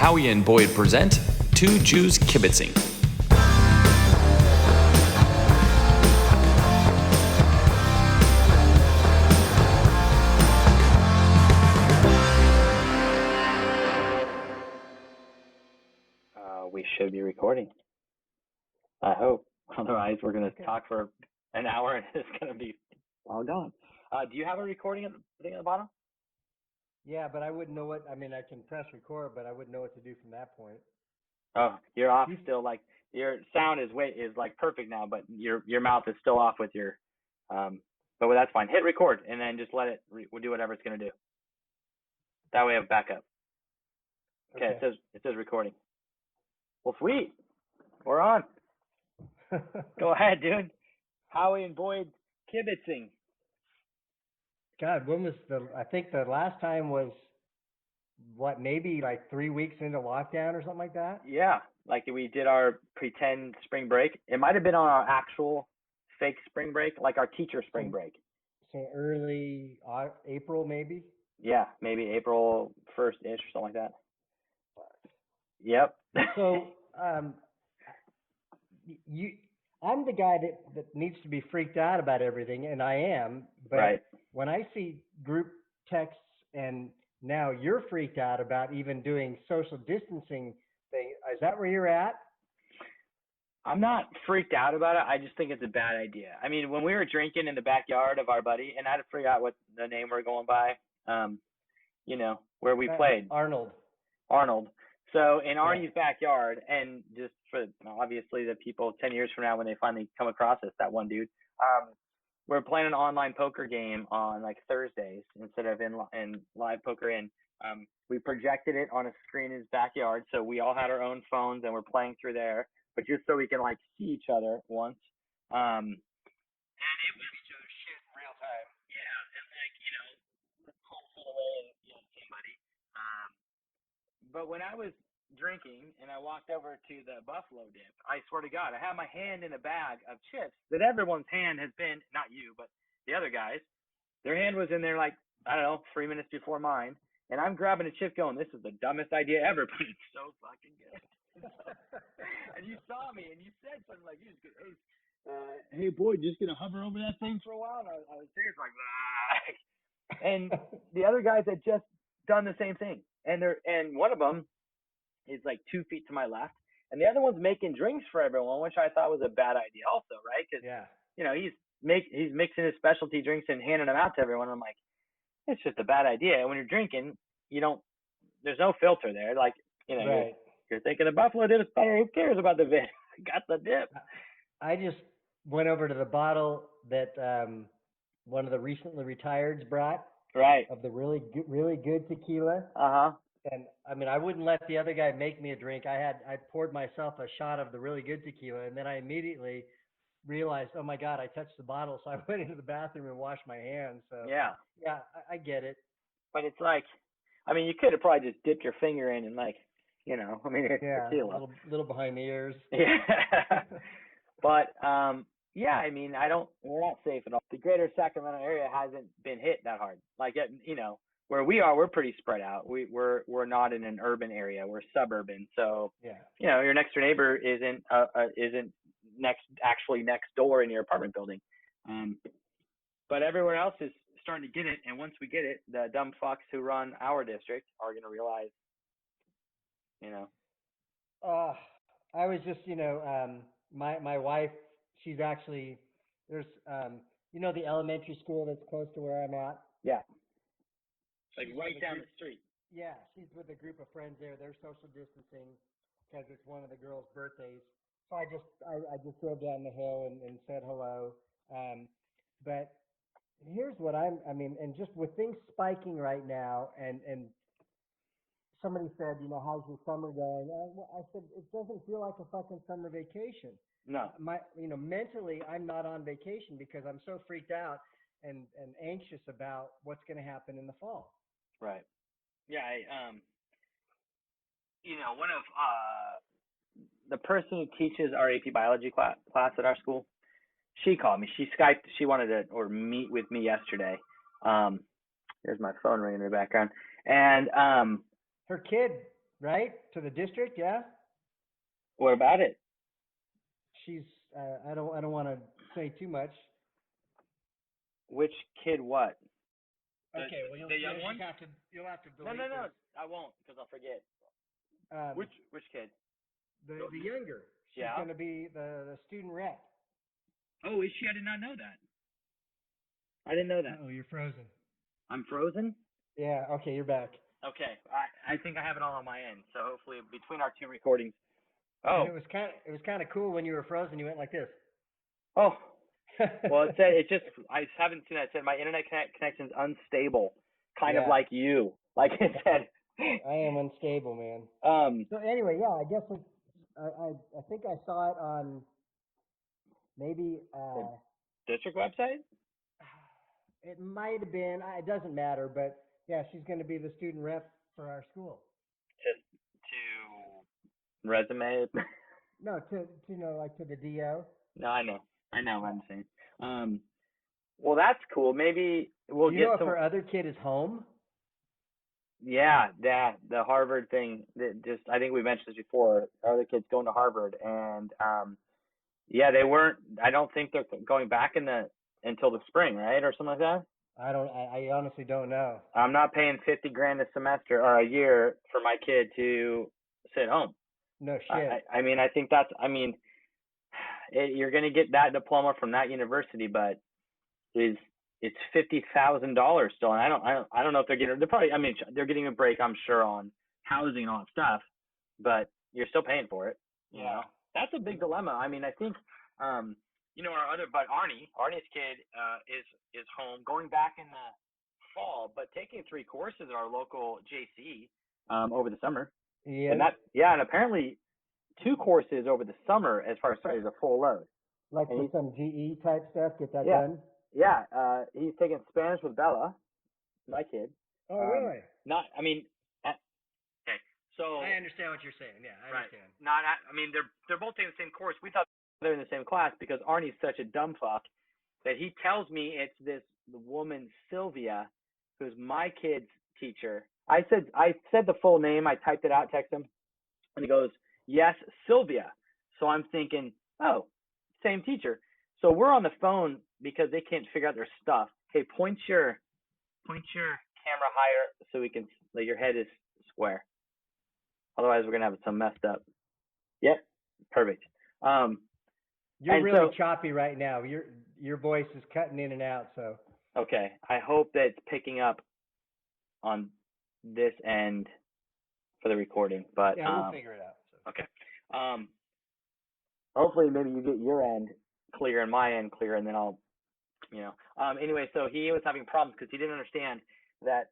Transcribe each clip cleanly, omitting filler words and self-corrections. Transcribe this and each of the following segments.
Howie and Boyd present Two Jews Kibitzing. We should be recording. I hope. Otherwise, we're going to talk for an hour and it's going to be all gone. Do you have a recording thing at the bottom? Yeah, but I wouldn't know what. I mean, I can press record, but I wouldn't know what to do from that point. Oh, you're off still. Like your sound is like perfect now, but your mouth is still off with your. But that's fine. Hit record and then just let it. We'll do whatever it's going to do. That way, I have backup. Okay. It says recording. Well, sweet. We're on. Go ahead, dude. Howie and Boyd Kibitzing. God, when was I think the last time was, what, maybe like 3 weeks into lockdown or something like that? Yeah, like we did our pretend spring break. It might have been on our actual fake spring break, like our teacher spring break. So early April, maybe? Yeah, maybe April 1st-ish or something like that. Yep. So, I'm the guy that needs to be freaked out about everything, and I am. But right. When I see group texts, and now you're freaked out about even doing social distancing thing, is that where you're at? I'm not freaked out about it. I just think it's a bad idea. I mean, when we were drinking in the backyard of our buddy, and I had to figure out what the name we're going by, where we played. Arnold. So in Arnie's backyard, and just for obviously the people 10 years from now when they finally come across us, that one dude, we're playing an online poker game on like Thursdays instead of in live poker in. We projected it on a screen in his backyard, so we all had our own phones and we're playing through there, but just so we can like see each other once. And it was each other's shit in real time. Yeah, and like call away and somebody. But when I was drinking and I walked over to the buffalo dip, I swear to God, I had my hand in a bag of chips that everyone's hand has been, not you, but the other guys, their hand was in there like, I don't know, 3 minutes before mine. And I'm grabbing a chip going, this is the dumbest idea ever, but it's so fucking good. And you saw me and you said something like, hey, boy, just going to hover over that thing for a while? And I was serious, like, ah. And the other guys had just done the same thing. And one of them is like 2 feet to my left, and the other one's making drinks for everyone, which I thought was a bad idea, also, right? Because he's mixing his specialty drinks and handing them out to everyone. I'm like, it's just a bad idea. And when you're drinking, there's no filter there. Like, right. you're thinking the buffalo dip is better. Who cares about the vid? Got the dip. I just went over to the bottle that one of the recently retireds brought. Right. Of the really good tequila. And I mean, I wouldn't let the other guy make me a drink. I poured myself a shot of the really good tequila, and then I immediately realized, oh my God, I touched the bottle. So I went into the bathroom and washed my hands. So yeah, I get it. But it's like, I mean, you could have probably just dipped your finger in and like, I mean, it's tequila. A little behind the ears. Yeah. But I mean, we're not safe at all. The greater Sacramento area hasn't been hit that hard. Like, where we are, we're pretty spread out. We're not in an urban area. We're suburban. So, your next door neighbor isn't next door in your apartment building. But everyone else is starting to get it. And once we get it, the dumb fucks who run our district are going to realize, I was just, my wife, she's actually, there's, the elementary school that's close to where I'm at? Yeah. Like right down the street. Yeah, she's with a group of friends there. They're social distancing because it's one of the girls' birthdays. So I just drove down the hill and said hello. But here's what and just with things spiking right now, and somebody said, how's your summer going? I said, it doesn't feel like a fucking summer vacation. No. Mentally, I'm not on vacation because I'm so freaked out and anxious about what's going to happen in the fall. Right. Yeah. One of the person who teaches our AP biology class at our school, she called me. She Skyped. She wanted to meet with me yesterday. There's my phone ringing in the background, and her kid right? To the district, yeah. What about it? She's. I don't want to say too much. Which kid? What? Okay. Well, the young one? You'll have to No, delete no, no. this. I won't because I'll forget. Which kid? The younger? She's Yeah. going to be the student rep. Oh, is she? I did not know that. I didn't know that. Oh, you're frozen. I'm frozen? Yeah. Okay, you're back. Okay. I think I have it all on my end. So hopefully between our two recordings. And Oh. it was kind of cool when you were frozen. You went like this. Oh. Well, I haven't seen that. It said my internet connection's unstable. Kind of like you. Like it said. I am unstable, man. So anyway, yeah, I guess I think I saw it on maybe district website? it might have been. It doesn't matter, but yeah, she's going to be the student rep for our school. To resume. No, to like to the DO. No, I know what I'm saying. Well, that's cool. Maybe we'll Do you get know if some. her other kid is home? Yeah, the Harvard thing. I think we mentioned this before. Our other kids going to Harvard, and yeah, they weren't. I don't think they're going back until the spring, right, or something like that. I honestly don't know. I'm not paying $50,000 a semester or a year for my kid to sit home. No shit. I mean, I think that's. I mean, you're going to get that diploma from that university, but it's $50,000 still, and I don't know if they're getting. They're probably. I mean, they're getting a break, I'm sure, on housing and all that stuff, but you're still paying for it. You know, that's a big dilemma. I mean, I think, but Arnie's kid is home, going back in the fall, but taking 3 courses at our local JC over the summer. Yeah. And apparently 2 courses over the summer as far as studies, a full load. Like for some GE type stuff, get that Yeah. done. Yeah, he's taking Spanish with Bella, my kid. Oh, really? Okay. So I understand what you're saying. Yeah, I understand. They're both taking the same course. We thought they're in the same class because Arnie's such a dumb fuck that he tells me it's the woman Sylvia, who's my kid's teacher. I said the full name. I typed it out, text him, and he goes, "Yes, Sylvia." So I'm thinking, oh, same teacher. So we're on the phone because they can't figure out their stuff. Hey, point your camera higher so we can like your head is square. Otherwise, we're gonna have some messed up. Yep, perfect. You're really choppy right now. Your voice is cutting in and out. So okay, I hope that it's picking up on this end for the recording. But yeah, we'll figure it out. So. Okay. Hopefully, maybe you get your end clear and my end clear, and then I'll, Anyway, so he was having problems because he didn't understand that.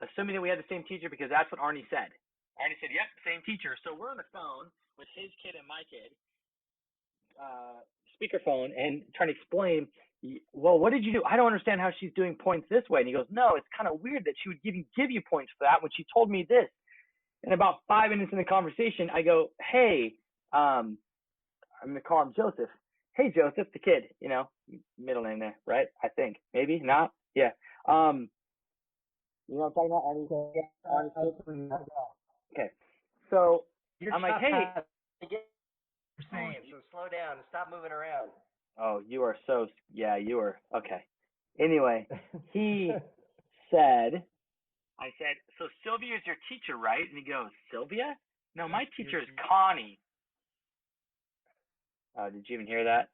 Assuming that we had the same teacher, because that's what Arnie said. Arnie said, "Yep, same teacher." So we're on the phone with his kid and my kid, speakerphone, and trying to explain. Well, what did you do? I don't understand how she's doing points this way. And he goes, "No, it's kind of weird that she would give you points for that when she told me this." And about 5 minutes in the conversation, I go, "Hey, I'm gonna call him Joseph. Hey, Joseph, the kid, middle name there, right? I think, maybe not. Yeah. You know what I'm talking about? Okay. So I'm like, hey. You're saying, so slow down and stop moving around. Oh, you are so, yeah, you are. Okay. Anyway, he said, I said, "So Sylvia is your teacher, right?" And he goes, "Sylvia? No, my teacher is Connie." Did you even hear that?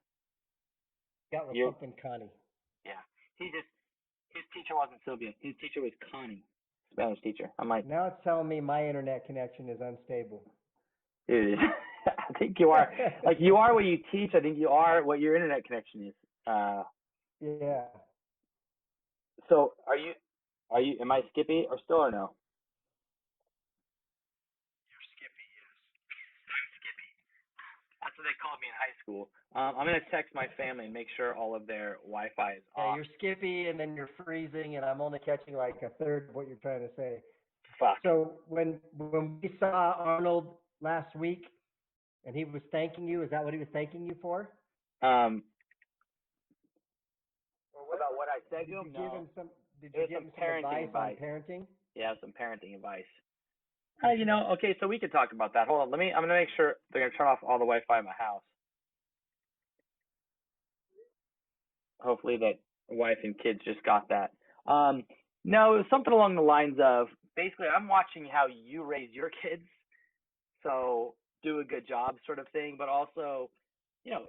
That was something Connie. Yeah. His teacher wasn't Sylvia. His teacher was Connie, Spanish teacher. I'm like, now it's telling me my internet connection is unstable. Dude, I think you are. Like, you are what you teach. I think you are what your internet connection is. Yeah. So am I Skippy or still or no? You're Skippy, yes. I'm Skippy. That's what they called me in high school. I'm going to text my family and make sure all of their Wi-Fi is off. Yeah, you're Skippy and then you're freezing and I'm only catching like a third of what you're trying to say. Fuck. So when we saw Arnold last week and he was thanking you, is that what he was thanking you for? About what I said to him? Did you give him some advice on parenting? Yeah, some parenting advice. Okay, so we could talk about that. Hold on, I'm gonna make sure they're gonna turn off all the Wi-Fi in my house. Hopefully that wife and kids just got that. No, it was something along the lines of basically I'm watching how you raise your kids, so do a good job sort of thing, but also, you know,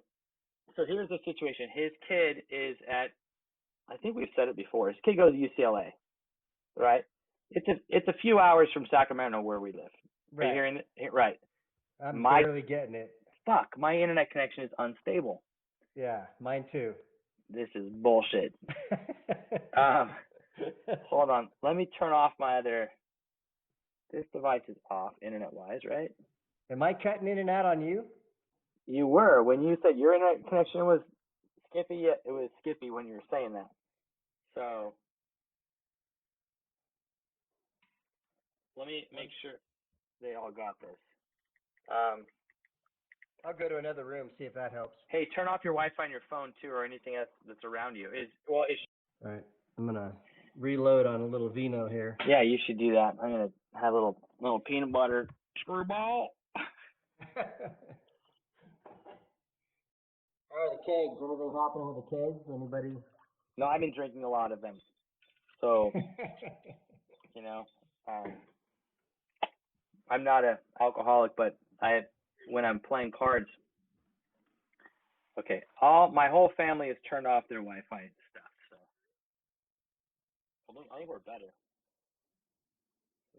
so here's the situation. His kid is I think we've said it before. His kid goes to UCLA, right? It's a few hours from Sacramento where we live. Are you Right. hearing it? Right. I'm My barely getting it. fuck, my internet connection is unstable. Yeah, mine too. This is bullshit. Hold on. Let me turn off my other. This device is off internet-wise, right? Am I cutting in and out on you? You were when you said your internet connection was skippy. Yeah, it was skippy when you were saying that. So let me make sure they all got this. I'll go to another room, see if that helps. Hey, turn off your Wi-Fi on your phone too, or anything else that's around you. All right, I'm gonna reload on a little vino here. Yeah, you should do that. I'm gonna have a little peanut butter screwball. All right, the kegs. Anything happening with the kegs? Anybody? No, I've been drinking a lot of them. So, you know, I'm not a alcoholic, but when I'm playing cards. Okay, my whole family has turned off their Wi-Fi and stuff. So, I think we're better.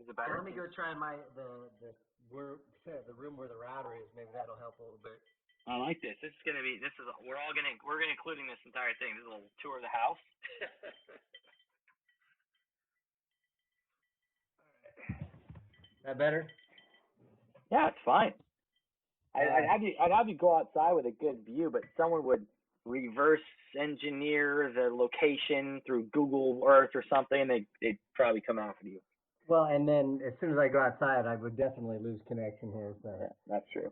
Is it better? Let me go try the room where the router is. Maybe that'll help a little bit. I like this. We're including this entire thing. This is a little tour of the house. That better? Yeah, it's fine. I'd have you go outside with a good view, but someone would reverse engineer the location through Google Earth or something, and they'd probably come after you. Well, and then as soon as I go outside, I would definitely lose connection here. So yeah, that's true.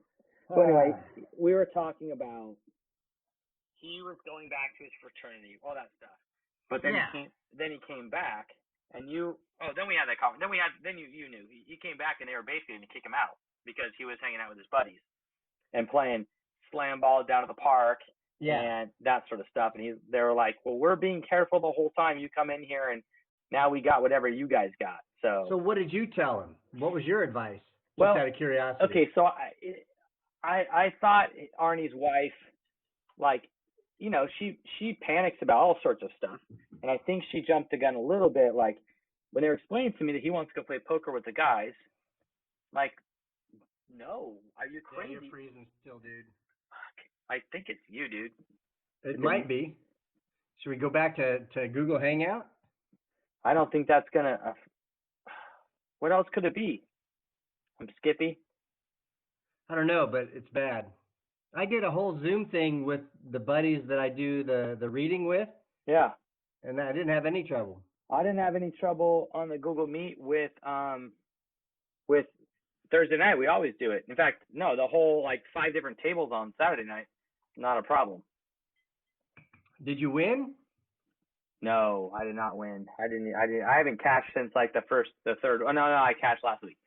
So anyway, we were talking about he was going back to his fraternity, all that stuff. But then he came back, and then we had that conversation. Then you knew he came back, and they were basically going to kick him out because he was hanging out with his buddies and playing slam ball down at the park and that sort of stuff. And they were like, well, we're being careful the whole time. You come in here, and now we got whatever you guys got. So what did you tell him? What was your advice? Just well, out of curiosity. Okay, so I thought Arnie's wife, like, you know, she panics about all sorts of stuff, and I think she jumped the gun a little bit. Like when they were explaining to me that he wants to go play poker with the guys, like, no, are you crazy? Yeah, you're freezing still, dude. I think it's you, dude. It might be. Should we go back to Google Hangout? I don't think that's gonna. What else could it be? I'm Skippy. I don't know, but it's bad. I did a whole Zoom thing with the buddies that I do the reading with. Yeah. And I didn't have any trouble. I didn't have any trouble on the Google Meet with Thursday night. We always do it. In fact, no, the whole 5 different tables on Saturday night, not a problem. Did you win? No, I did not win. I haven't cashed since the third. Oh no, I cashed last week.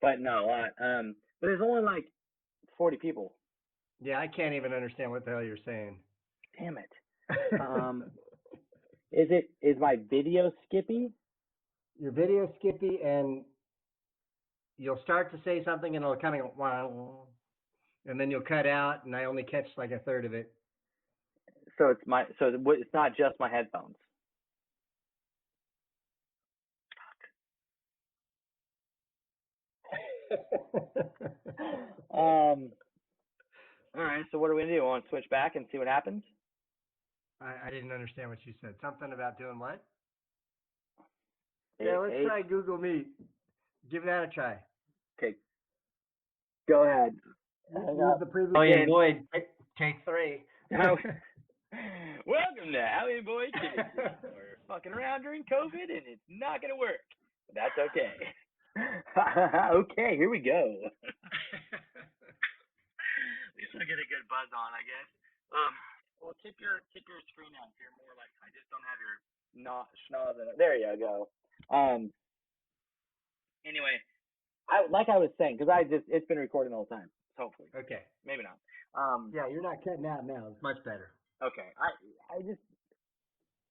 But no, but there's only 40 people. Yeah, I can't even understand what the hell you're saying. Damn it. Is my video skippy? Your video skippy, and you'll start to say something and it'll kind of go, wow, and then you'll cut out, and I only catch a third of it. So it's not just my headphones. All right, so what are we gonna do? Want to switch back and see what happens? I didn't understand what you said. Something about doing what? Yeah, let's try Google Meet. Give that a try. Okay. Go ahead. Use the previous. Oh yeah, Boyd. Take 3. Welcome to Howie and Boyd Kibitzing. We're fucking around during COVID, and it's not gonna work. But that's okay. Okay, here we go. At least I get a good buzz on, I guess. Well, tip your screen down if you're more I just don't have your schnoz in it. There you go. Anyway, like I was saying, because it's been recording the whole time. So hopefully, Okay. maybe not. Yeah, you're not cutting out now. It's much better. Okay. I just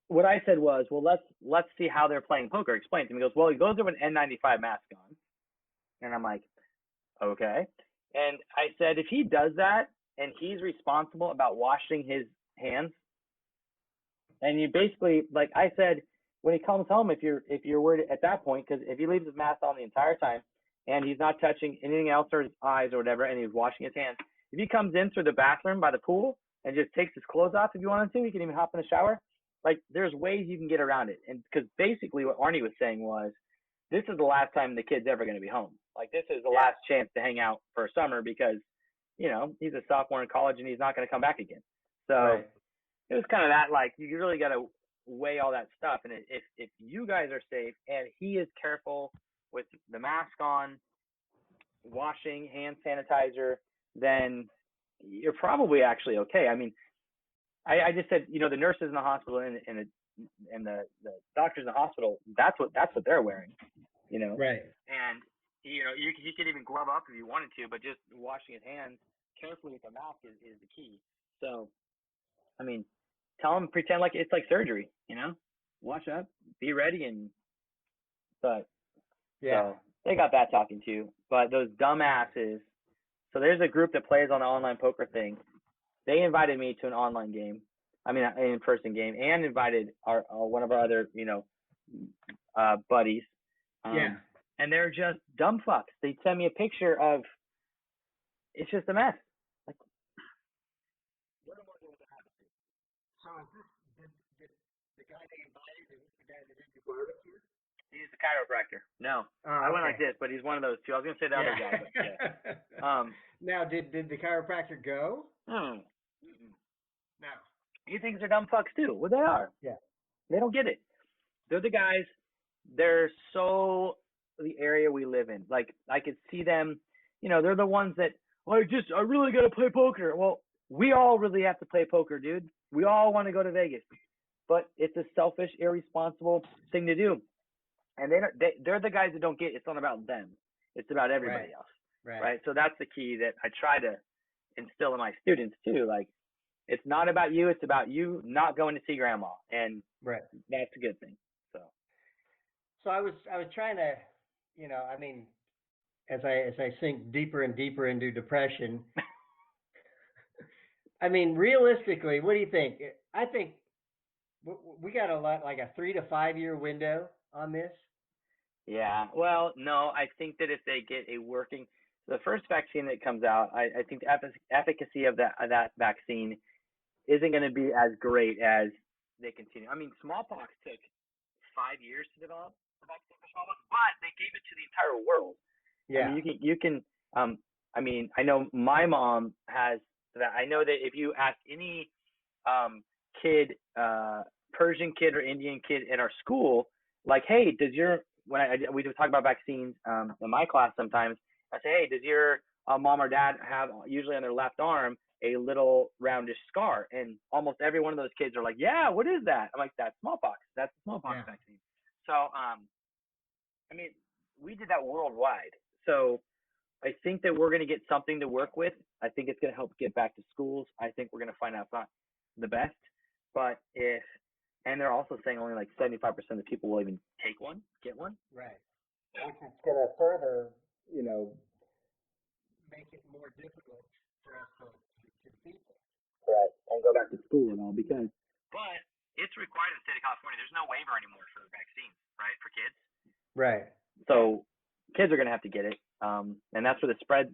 what I said was, well, let's see how they're playing poker. Explain to me. He goes, well, he goes there with an N95 mask on, and I'm like, okay. And I said, if he does that and he's responsible about washing his hands, and you basically, like I said, when he comes home, if you're worried at that point, because if he leaves his mask on the entire time and he's not touching anything else or his eyes or whatever, and he's washing his hands, if he comes in through the bathroom by the pool and just takes his clothes off if you wanted to, he can even hop in the shower. Like, there's ways you can get around it. And because basically what Arnie was saying was, this is the last time the kid's ever going to be home. Like, this is the last chance to hang out for a summer because, he's a sophomore in college and he's not going to come back again. So it was kind of that, like, you really got to weigh all that stuff. And if you guys are safe and he is careful with the mask on, washing, hand sanitizer, then you're probably actually okay. I mean, I just said, the nurses in the hospital and the doctors in the hospital, that's what they're wearing, Right. And you could even glove up if you wanted to, but just washing his hands carefully with the mask is the key. So, I mean, tell them, pretend like it's like surgery, wash up, be ready, but so they got that talking to. But those dumbasses. So there's a group that plays on the online poker thing. They invited me to an online game, an in-person game, and invited our one of our other, buddies. And they're just dumb fucks. They send me a picture of, it's just a mess. Like, what am I going to have to do? So is this the guy they invited? Is this the guy that did the barbecue? He's the chiropractor. No, I went like this, but he's one of those two. I was going to say the other guy. But yeah. Now, did the chiropractor go? No. No. He thinks they're dumb fucks too. Well, they are. Yeah. They don't get it. They're the guys. They're so the area we live in. Like, I could see them. They're the ones that I really got to play poker. Well, we all really have to play poker, dude. We all want to go to Vegas, but it's a selfish, irresponsible thing to do. And they're the guys that don't get it. It's not about them. It's about everybody else. Right. So that's the key that I try to instill in my students too. Like, it's not about you. It's about you not going to see grandma. And that's a good thing. So I was trying to, as I sink deeper and deeper into depression, realistically, what do you think? I think we got like a 3 to 5 year window on this. Yeah. Well, no, I think that if they get the first vaccine that comes out, I think the efficacy of that vaccine isn't going to be as great as they continue. Smallpox took 5 years to develop the vaccine for smallpox, but they gave it to the entire world. Yeah. You can. I know my mom has that. I know that if you ask any kid, Persian kid or Indian kid in our school, like, hey, we talk about vaccines in my class sometimes. I say, hey, does your mom or dad have, usually on their left arm, a little roundish scar? And almost every one of those kids are like, yeah, what is that? I'm like, that's smallpox. That's the smallpox vaccine. So, we did that worldwide. So I think that we're going to get something to work with. I think it's going to help get back to schools. I think we're going to find out it's not the best, but and they're also saying only like 75% of the people will even get one. Right. Which is going to further, make it more difficult for us to defeat them. Right. And go back to school and all but it's required in the state of California. There's no waiver anymore for vaccines, right? For kids. Right. So kids are going to have to get it. And that's where the spread's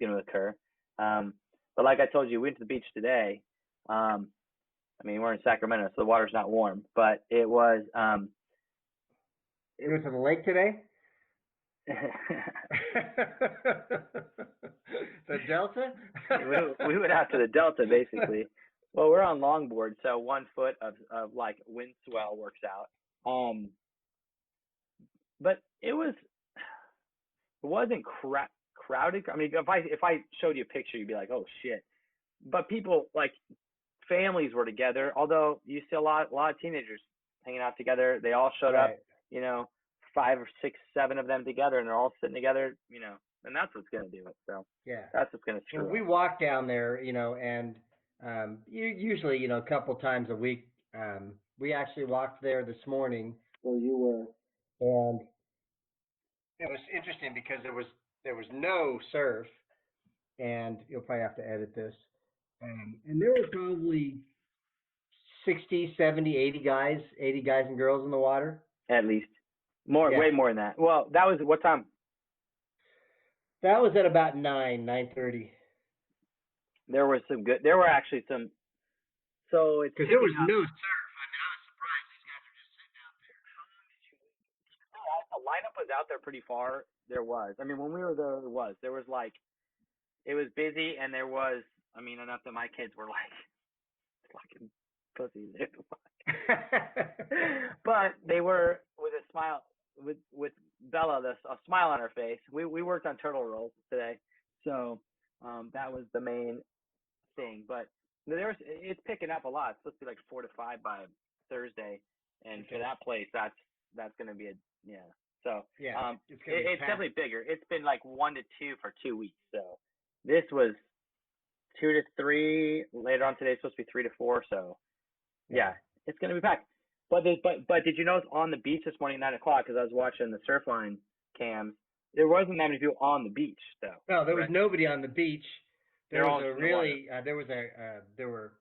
going to occur. But like I told you, we went to the beach today. We're in Sacramento, so the water's not warm, but it was. You went to the lake today? The Delta? we went out to the Delta, basically. Well, we're on longboard, so 1 foot of like wind swell works out. But it wasn't crowded. If I showed you a picture, you'd be like, oh shit. But people, like, families were together. Although you see a lot of teenagers hanging out together. They all showed up, 5 or 6, 7 of them together, and they're all sitting together, and that's what's going to do it. So Yeah. that's what's going to screw Well, we up. walk down there, and usually, a couple times a week. We actually walked there this morning where you were, and it was interesting because there was no surf, and you'll probably have to edit this. And there were probably 60, 70, 80 guys and girls in the water. At least. More, Yeah. way more than that. Well, that was what time? That was at about 9:30. There were actually some. So it's Because there was picking up. no surf. I mean, I was surprised these guys were just sitting out there. The lineup was out there pretty far. There was. I mean, when we were there, there was like, it was busy, and there was, enough that my kids were like, fucking pussies. But they were with a smile, with Bella, a smile on her face. We worked on turtle rolls today, so that was the main thing. But it's picking up a lot. It's supposed to be like 4 to 5 by Thursday, and for that place, that's going to be So yeah, it's definitely bigger. It's been like 1 to 2 for 2 weeks. So this was 2 to 3. Later on today, it's supposed to be 3 to 4. So yeah, it's going to be packed. But did you notice on the beach this morning at 9:00, because I was watching the Surfline cams, there wasn't that many people on the beach though. No, there was nobody on the beach. There were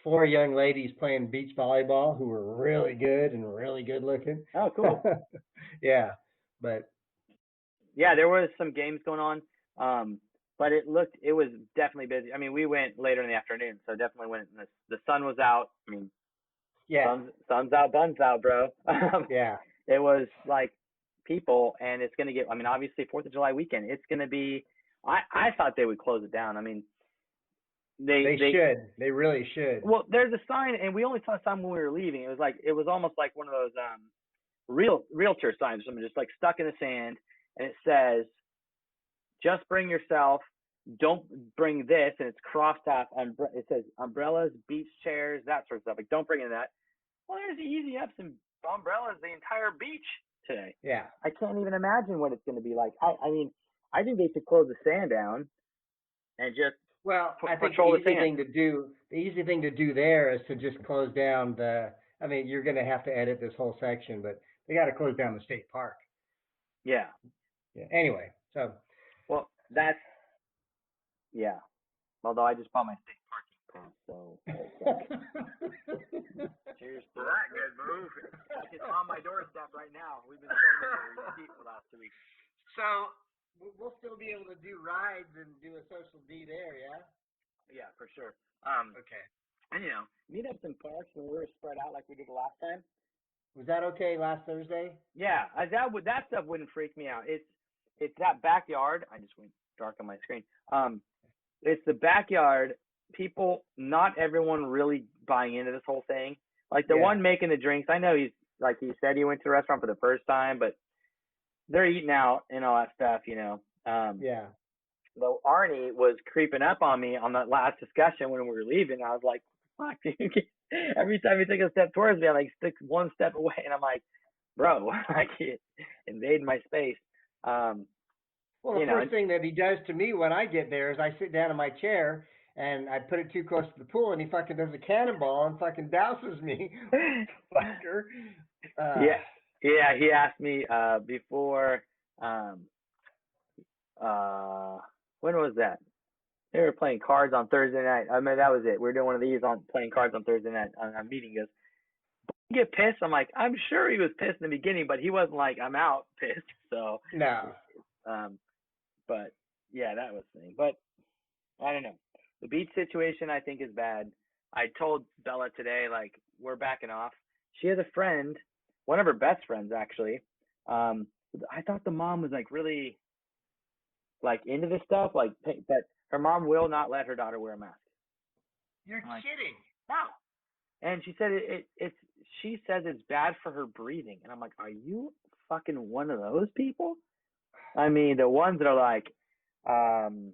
4 young ladies playing beach volleyball who were really good and really good looking. Oh, cool. Yeah, but yeah, there was some games going on. But it was definitely busy. I mean, we went later in the afternoon, so definitely when the sun was out. I mean, yeah, sun's out, buns out, bro. Yeah. It was like people, and it's going to get, obviously 4th of July weekend, it's going to be, I thought they would close it down. I mean, they should. They really should. Well, there's a sign, and we only saw a sign when we were leaving. It was almost like one of those realtor signs, something just like stuck in the sand, and it says, just bring yourself, don't bring this, and it's crossed off. It says umbrellas, beach chairs, that sort of stuff. Like, don't bring in that. Well, there's easy. You have some umbrellas the entire beach today. Yeah. I can't even imagine what it's going to be like. I mean, I think they should close the sand down and just I think patrol the the easy sand. thing to do there is to just close down you're going to have to edit this whole section, but they got to close down the state park. Yeah. Anyway, so. Well, yeah. Although I just bought my state parking pass, so. Cheers to that good move. It's on my doorstep right now. We've been showing the receipt for the last 2 weeks. So we'll still be able to do rides and do a social D there, yeah? Yeah, for sure. Okay. And meet up in parks when we were spread out like we did the last time. Was that okay last Thursday? Yeah, that stuff wouldn't freak me out. It's that backyard. I just went dark on my screen. It's the backyard. People, not everyone really buying into this whole thing. Like the one making the drinks, I know he said he went to the restaurant for the first time, but they're eating out and all that stuff, Yeah. Though Arnie was creeping up on me on that last discussion when we were leaving. I was like, fuck, dude. Every time he took a step towards me, I stick one step away, and I'm like, bro, invade my space. Well, the first thing that he does to me when I get there is I sit down in my chair and I put it too close to the pool, and he fucking does a cannonball and fucking douses me. Fucker. Yeah. He asked me before. When was that? They were playing cards on Thursday night. I mean, that was it. We were doing one of these on playing cards on Thursday night on our meeting. He goes, "You get pissed?" I'm like, I'm sure he was pissed in the beginning, but he wasn't like, I'm out pissed. So no. But yeah, that was the thing. But I don't know. The beach situation I think is bad. I told Bella today, we're backing off. She has a friend, one of her best friends actually. I thought the mom was really into this stuff, but her mom will not let her daughter wear a mask. You're kidding. No. And she said she says it's bad for her breathing. And I'm like, are you fucking one of those people? I mean, the ones that are like, carbon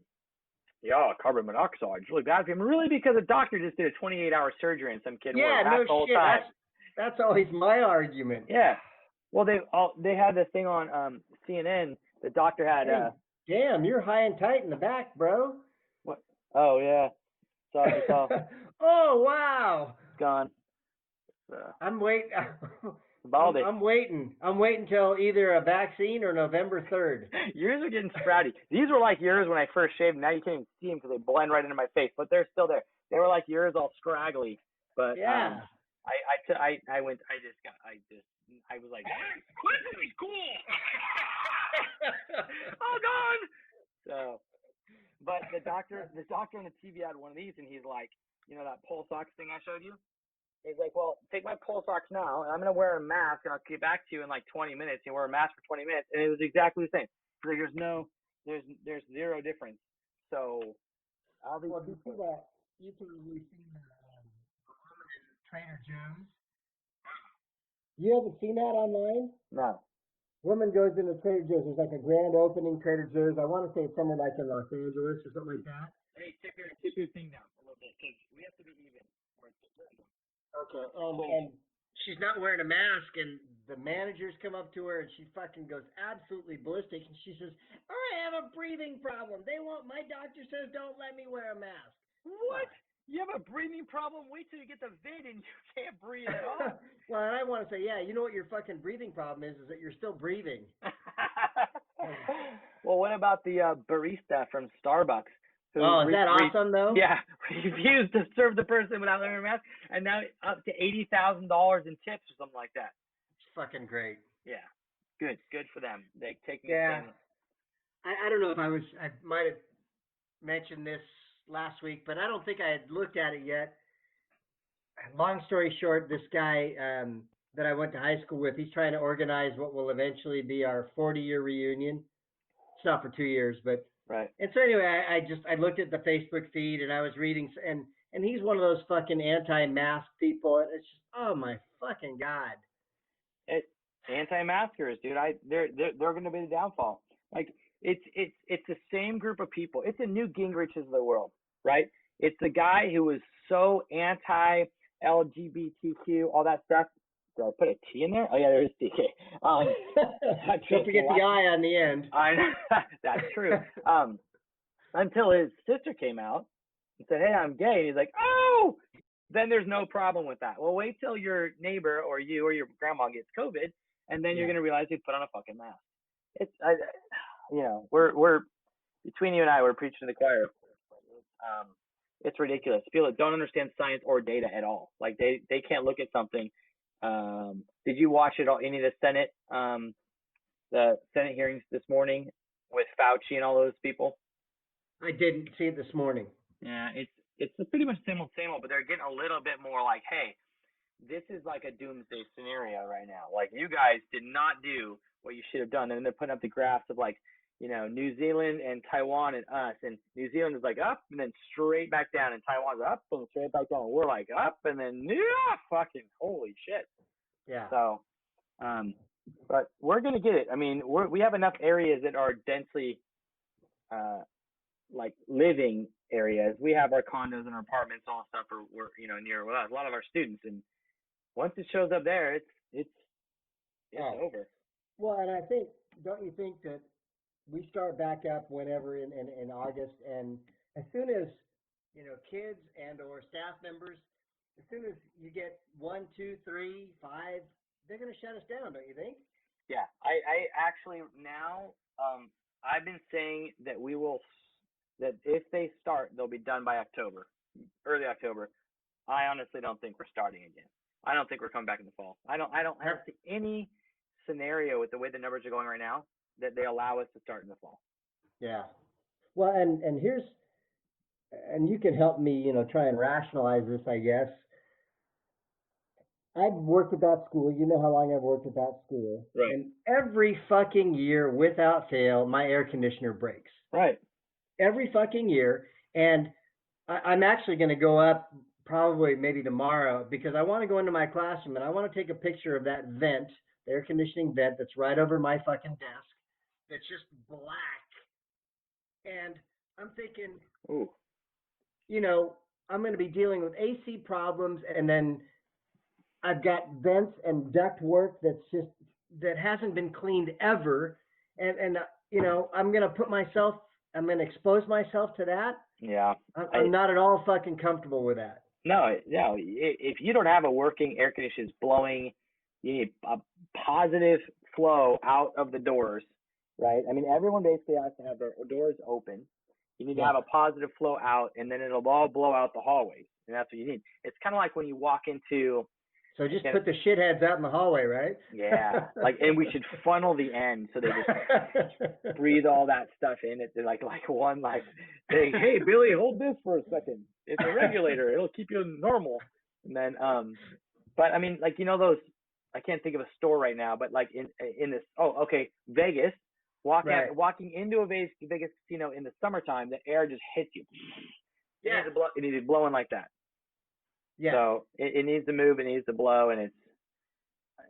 monoxide is really bad for him. Really, because a doctor just did a 28-hour surgery and some kid wore a mask the whole time. That's always my argument. Yeah. Well, they had this thing on CNN. The doctor had Hey, damn, you're high and tight in the back, bro. what? Oh yeah, it's all Oh wow. gone. I'm wait. Baldy. I'm waiting. I'm waiting till either a vaccine or November 3rd. Yours are getting sprouty. These were like yours when I first shaved. Now you can't even see them because they blend right into my face, but they're still there. They were like yours, all scraggly. But Yeah. I was like, this is cool. All gone. So, but the doctor on the TV had one of these, and he's like, that pulse ox thing I showed you. He's like, well, take my pulse ox now, and I'm gonna wear a mask, and I'll get back to you in like 20 minutes. You wear a mask for 20 minutes, and it was exactly the same. Like, there's zero difference. So, I'll be. Well, you see that? You've seen the woman in Trader Joe's. You haven't seen that online? No. Woman goes into Trader Joe's. There's like a grand opening Trader Joe's. I want to say it's somewhere like in Los Angeles or something like that. Hey, tip your thing down a little bit because we have to be even. Okay. And she's not wearing a mask, and the managers come up to her, and she fucking goes absolutely ballistic, and she says, "Oh, I have a breathing problem. My doctor says don't let me wear a mask." What? You have a breathing problem? Wait till you get the vid and you can't breathe at all. Well, and I want to say, yeah, you know what your fucking breathing problem is that you're still breathing. Well, what about the barista from Starbucks? Oh, is that awesome, though? Yeah, refused to serve the person without wearing a mask, and now up to $80,000 in tips or something like that. It's fucking great. Yeah, good for them. They taking Yeah. I don't know if I might have mentioned this last week, but I don't think I had looked at it yet. Long story short, this guy that I went to high school with, he's trying to organize what will eventually be our 40-year reunion. It's not for 2 years, but right. And so anyway, I looked at the Facebook feed and I was reading, and he's one of those fucking anti-mask people, and it's just, oh my fucking god. Anti-maskers, dude. They're going to be the downfall. Like it's the same group of people. It's the new Gingriches of the world, right? It's the guy who was so anti-LGBTQ, all that stuff. Did I put a T in there? Oh yeah, there is TK. Don't forget the I on the end. That's true. Until his sister came out and said, "Hey, I'm gay," and he's like, "Oh!" Then there's no problem with that. Well, wait till your neighbor or you or your grandma gets COVID, and then you're gonna realize you put on a fucking mask. We're between you and I, we're preaching to the choir. It's ridiculous. People that don't understand science or data at all. Like they can't look at something. Did you watch it all? Any of the Senate hearings this morning with Fauci and all those people? I didn't see it this morning. Yeah, it's pretty much same old, but they're getting a little bit more like, hey, this is like a doomsday scenario right now. Like you guys did not do what you should have done, and then they're putting up the graphs of like, New Zealand and Taiwan and us, and New Zealand is like up and then straight back down, and Taiwan's up and straight back down. We're like up and then fucking holy shit. Yeah. So, but we're gonna get it. I mean, we have enough areas that are densely, like living areas. We have our condos and our apartments, all stuff, or we're near a lot of our students, and once it shows up there, it's over. Well, and I think, don't you think that we start back up whenever in August, and as soon as kids and or staff members, as soon as you get 1, 2, 3, 5, they're gonna shut us down, don't you think? Yeah, I actually now I've been saying that that if they start, they'll be done by October, early October. I honestly don't think we're starting again. I don't think we're coming back in the fall. I don't see any scenario with the way the numbers are going right now that they allow us to start in the fall. Yeah. Well, and here's, and you can help me, try and rationalize this, I guess. I've worked at that school. You know how long I've worked at that school. Right. And every fucking year, without fail, my air conditioner breaks. Right. Every fucking year. And I'm actually going to go up probably maybe tomorrow because I want to go into my classroom and I want to take a picture of that vent, the air conditioning vent that's right over my fucking desk. That's just black. And I'm thinking, ooh, I'm going to be dealing with AC problems, and then I've got vents and duct work that's just that hasn't been cleaned ever, and I'm gonna I'm gonna expose myself to that. Yeah. I'm not at all fucking comfortable with that. No. If you don't have a working air conditioner blowing, you need a positive flow out of the doors, right? I mean, everyone basically has to have their doors open. You need to have a positive flow out, and then it'll all blow out the hallways, and that's what you need. It's kind of like when you walk into. So just put the shitheads out in the hallway, right? Yeah, and we should funnel the end so they just breathe all that stuff in. It's like one thing. Hey, Billy, hold this for a second. It's a regulator. It'll keep you normal. And then, but I mean, those. I can't think of a store right now, but in this. Oh, okay, Vegas. Walking into a Vegas casino in the summertime, the air just hits you. Yeah, it needs to be blowing like that. Yeah. So it needs to move, it needs to blow, and it's.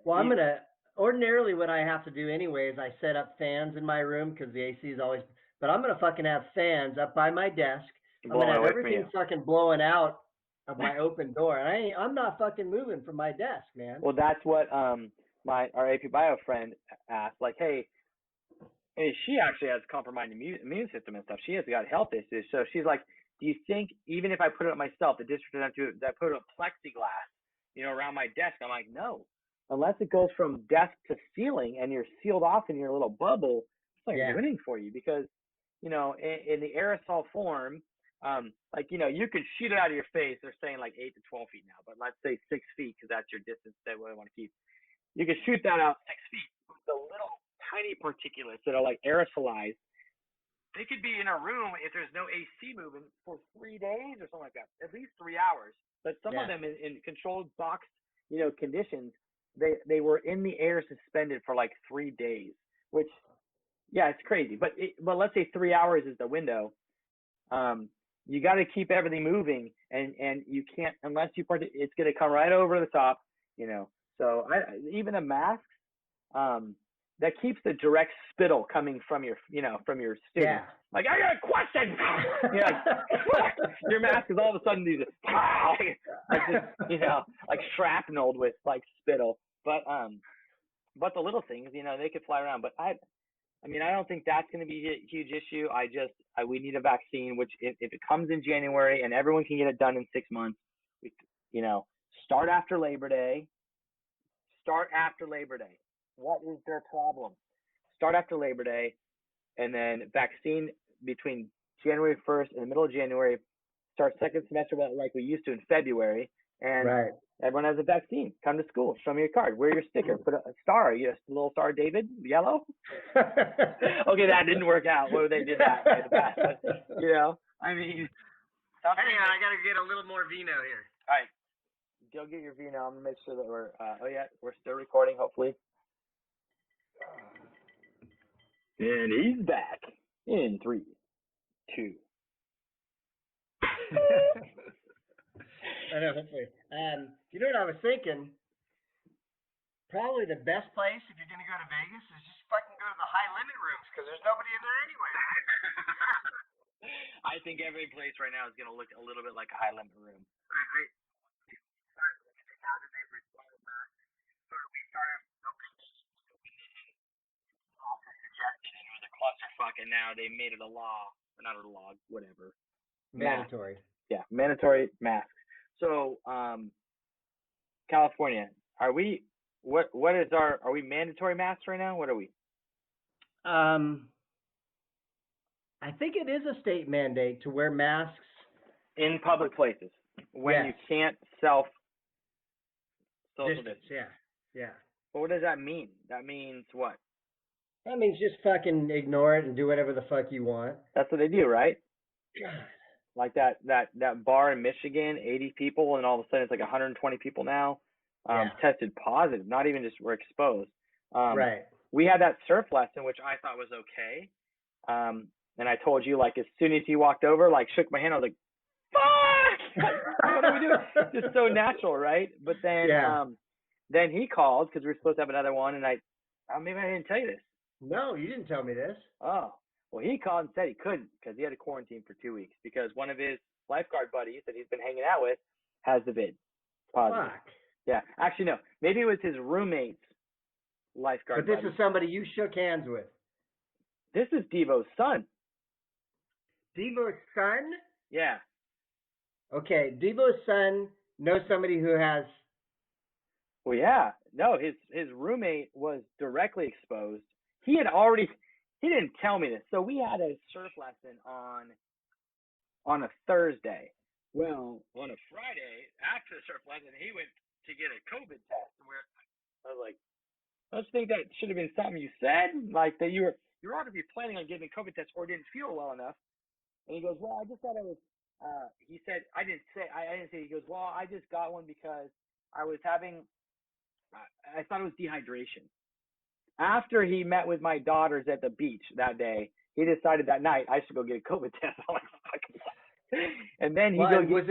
Well, ordinarily what I have to do anyway is I set up fans in my room because the AC is always, but I'm going to fucking have fans up by my desk. I'm going to have everything fucking blowing out of my open door. And I'm not fucking moving from my desk, man. Well, that's what our AP Bio friend asked, hey, she actually has compromised immune system and stuff. She has got health issues. So she's like, do you think even if I put it up myself, the district doesn't have to do it, that I put up plexiglass, around my desk? I'm like, no. Unless it goes from desk to ceiling and you're sealed off in your little bubble, it's not doing anything for you because, in the aerosol form, you could shoot it out of your face. They're saying 8 to 12 feet now, but let's say 6 feet because that's your distance that we want to keep. You could shoot that out 6 feet. The little tiny particulates that are aerosolized, they could be in a room if there's no AC moving for 3 days or something like that, at least 3 hours. But some of them in controlled boxed, conditions, they were in the air suspended for 3 days, which, it's crazy. But let's say 3 hours is the window. You got to keep everything moving, and you can't unless you it's going to come right over the top, So even a mask, that keeps the direct spittle coming from your student. Yeah. I got a question. Your mask is all of a sudden these, shrapnel with spittle. But the little things, they could fly around. But I don't think that's going to be a huge issue. We need a vaccine, which if it comes in January and everyone can get it done in 6 months, start after Labor Day. What is their problem? Start after Labor Day, and then vaccine between January 1st and the middle of January. Start second semester like we used to in February, and everyone has a vaccine. Come to school, show me your card, wear your sticker, put a star. You have a little star, David, yellow. Okay, that didn't work out. Well, they did that in the past, but, hang on, I gotta get a little more vino here. All right. Go get your vino. I'm gonna make sure that we're still recording, hopefully. And he's back in 3, 2. I know, hopefully. You know what I was thinking? Probably the best place if you're gonna go to Vegas is just fucking go to the high limit rooms because there's nobody in there anyway. I think every place right now is gonna look a little bit like a high limit room. Clusterfuck, and now they made it a law, or not a law, whatever. Mandatory. Yeah, mandatory masks. So, California, are we mandatory masks right now? What are we? I think it is a state mandate to wear masks in public places when you can't social distance. Yeah. But what does that mean? That means what? That means just fucking ignore it and do whatever the fuck you want. That's what they do, right? God. Like that bar in Michigan, 80 people, and all of a sudden it's 120 people now tested positive. Not even just were exposed. Right. We had that surf lesson, which I thought was okay. And I told you, as soon as he walked over, shook my hand, I was like, fuck! What are we doing? Just so natural, right? But then he called because we were supposed to have another one, and maybe I didn't tell you this. No, you didn't tell me this. Oh, well, he called and said he couldn't because he had to quarantine for 2 weeks because one of his lifeguard buddies that he's been hanging out with has the vid. Positive. Fuck. Yeah. Actually, no. Maybe it was his roommates lifeguard. But this buddy. is somebody you shook hands with. This is Devo's son. Devo's son? Yeah. Okay, Devo's son knows somebody who has. Well, yeah. No, his roommate was directly exposed. He didn't tell me this. So we had a surf lesson on a Thursday. Well, on a Friday after the surf lesson, he went to get a COVID test, and I was like, I just think that should have been something you said, like that you're ought to be planning on getting a COVID test or didn't feel well enough. And he goes, well, I just thought I was. He said I didn't say. He goes, well, I just got one because I was having. I thought it was dehydration. After he met with my daughters at the beach that day, he decided that night I should go get a COVID test. I'm like, fuck. And then was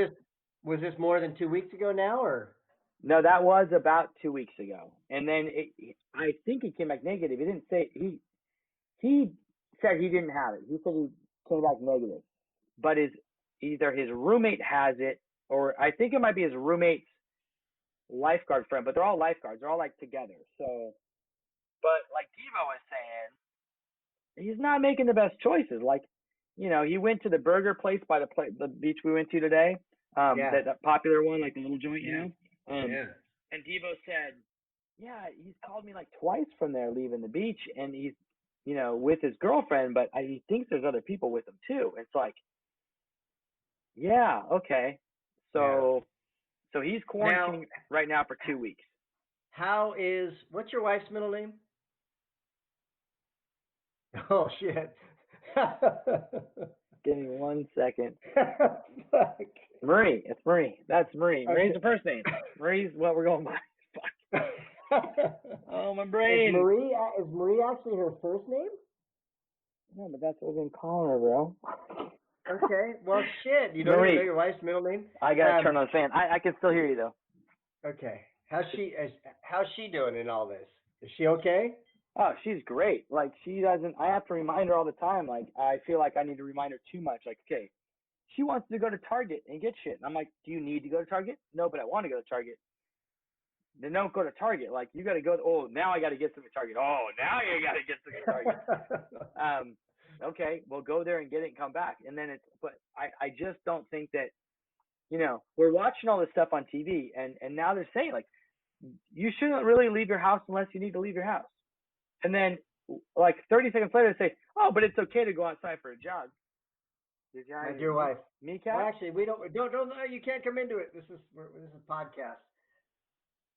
this more than 2 weeks ago now, or? No, that was about 2 weeks ago. And then I think he came back negative. He didn't say he said he didn't have it. He said he came back negative. But either his roommate has it, or I think it might be his roommate's lifeguard friend. But they're all lifeguards. They're all like together. So, but like Devo was saying, he's not making the best choices. Like, he went to the burger place by the beach we went to today. That popular one, like the little joint, And Devo said, yeah, he's called me like twice from there leaving the beach, and he's, with his girlfriend, but he thinks there's other people with him too. It's like, yeah, okay. So he's quarantining right now for 2 weeks. What's your wife's middle name? Oh, shit. Give me 1 second. Fuck. Marie. It's Marie. That's Marie. Okay. Marie's the first name. Marie's what we're going by. Fuck. Oh, my brain. Is Marie actually her first name? No, but that's what we've been calling her, bro. Okay. Well, shit. You don't even know your wife's middle name? I gotta turn on the fan. I can still hear you though. Okay. How's she doing in all this? Is she okay? Oh, she's great. Like, she doesn't. I have to remind her all the time. Like, I feel like I need to remind her too much. Like, okay, she wants to go to Target and get shit. And I'm like, do you need to go to Target? No, but I want to go to Target. Then don't go to Target. Like, you got to go. Oh, now I got to get some at Target. Oh, now you got to get some at Target. Okay, well, go there and get it and come back. And then but I just don't think that, we're watching all this stuff on TV, and now they're saying, like, you shouldn't really leave your house unless you need to leave your house. And then, like 30 seconds later, they say, "Oh, but it's okay to go outside for a jog." Like your wife. Me, Cat? Well, actually, we don't. You can't come into it. This is a podcast.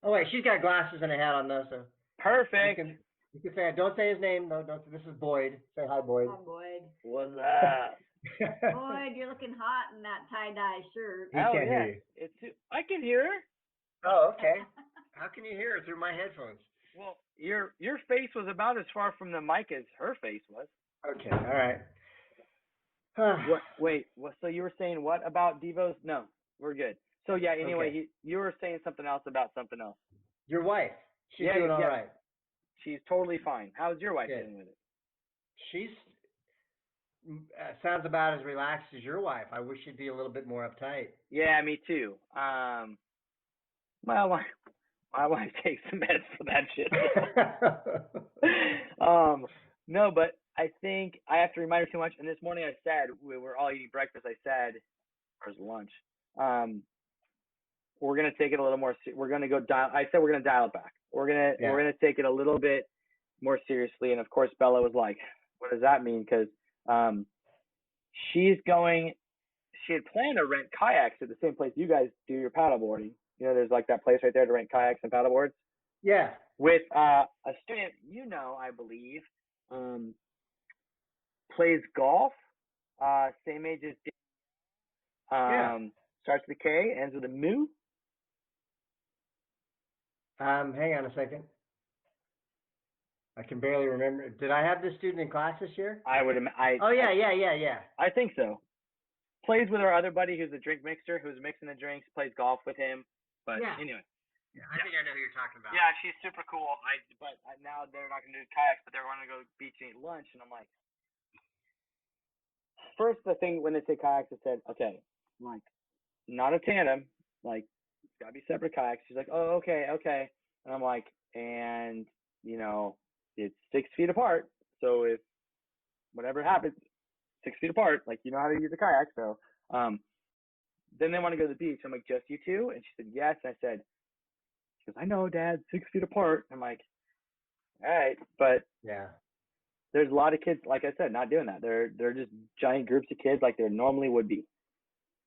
Oh wait, she's got glasses and a hat on though, so perfect. You can say, don't say his name. No, don't. This is Boyd. Say hi, Boyd. Hi, Boyd. What's up? Boyd, you're looking hot in that tie-dye shirt. He can't hear you. I can hear her. Oh, okay. How can you hear her through my headphones? Well, your face was about as far from the mic as her face was. Okay, all right. What? Wait. So you were saying what about Devo's? No, we're good. So yeah. Anyway, okay. You were saying something else about something else. Your wife. She's doing all right. She's totally fine. How's your wife dealing with it? She's sounds about as relaxed as your wife. I wish she'd be a little bit more uptight. Yeah, me too. My wife takes the meds for that shit. No, but I think I have to remind her too much. And this morning I said, we were all eating breakfast. I said, or it was lunch. We're going to take it a little more. We're going to go dial. I said, we're going to dial it back. We're going to take it a little bit more seriously. And of course, Bella was like, what does that mean? Cause, she had planned to rent kayaks at the same place you guys do your paddle boarding. There's like that place right there to rent kayaks and paddle boards. Yeah. With a student, I believe, plays golf, same age as starts with a K, ends with a Mu. Hang on a second. I can barely remember. Did I have this student in class this year? Oh yeah. I think so. Plays with our other buddy who's a drink mixer, who's mixing the drinks, plays golf with him. But anyway. Yeah, I think I know who you're talking about. Yeah, she's super cool. But now they're not going to do kayaks, but they're going to go beach and eat lunch. And I'm like, first the thing when they say kayaks, I said, okay, like, not a tandem, like, it's got to be separate kayaks. She's like, oh, okay. And I'm like, and it's 6 feet apart. So if whatever happens, 6 feet apart, like you know how to use a kayak. So then they want to go to the beach. I'm like, just you two? And she said, yes. And I said, she goes, I know, Dad, 6 feet apart. I'm like, all right, but Yeah. there's a lot of kids, like I said, not doing that. They're just giant groups of kids like there normally would be.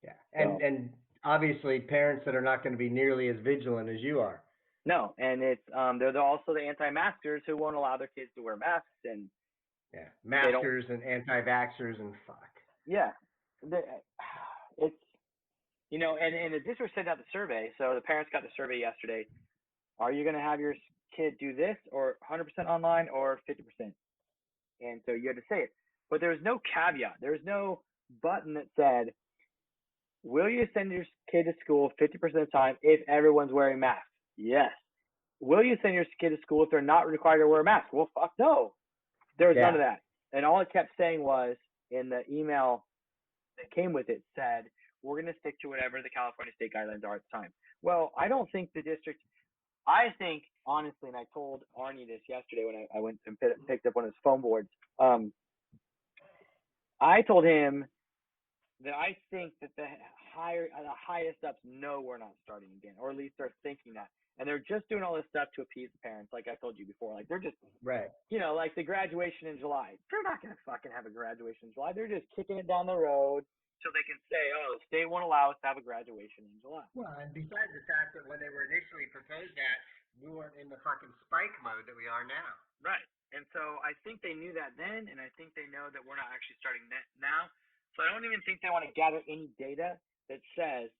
Yeah. And obviously parents that are not going to be nearly as vigilant as you are. No, and it's they're also the anti-maskers who won't allow their kids to wear masks, and yeah, maskers and anti-vaxxers and fuck. Yeah, it's and the district sent out the survey, so the parents got the survey yesterday. Are you going to have your kid do this, or 100% online, or 50%? And so you had to say it, but there was no caveat. There was no button that said, will you send your kid to school 50% of the time if everyone's wearing masks? Yes. Will you send your kid to school if they're not required to wear a mask? Well, fuck no. There was none of that. And all it kept saying was, in the email that came with it, said, we're going to stick to whatever the California state guidelines are at the time. Well, I don't think the district, I think, honestly, and I told Arnie this yesterday when I went and picked up one of his foam boards, I told him that I think that the highest ups know we're not starting again, or at least they're thinking that. And they're just doing all this stuff to appease the parents, like I told you before. Like, they're just, right. Like the graduation in July. They're not going to fucking have a graduation in July. They're just kicking it down the road so they can say, oh, the state won't allow us to have a graduation in July. Well, and besides the fact that when they were initially proposed that, we weren't in the fucking spike mode that we are now. Right. And so I think they knew that then, and I think they know that we're not actually starting now. So I don't even think they want to gather any data that says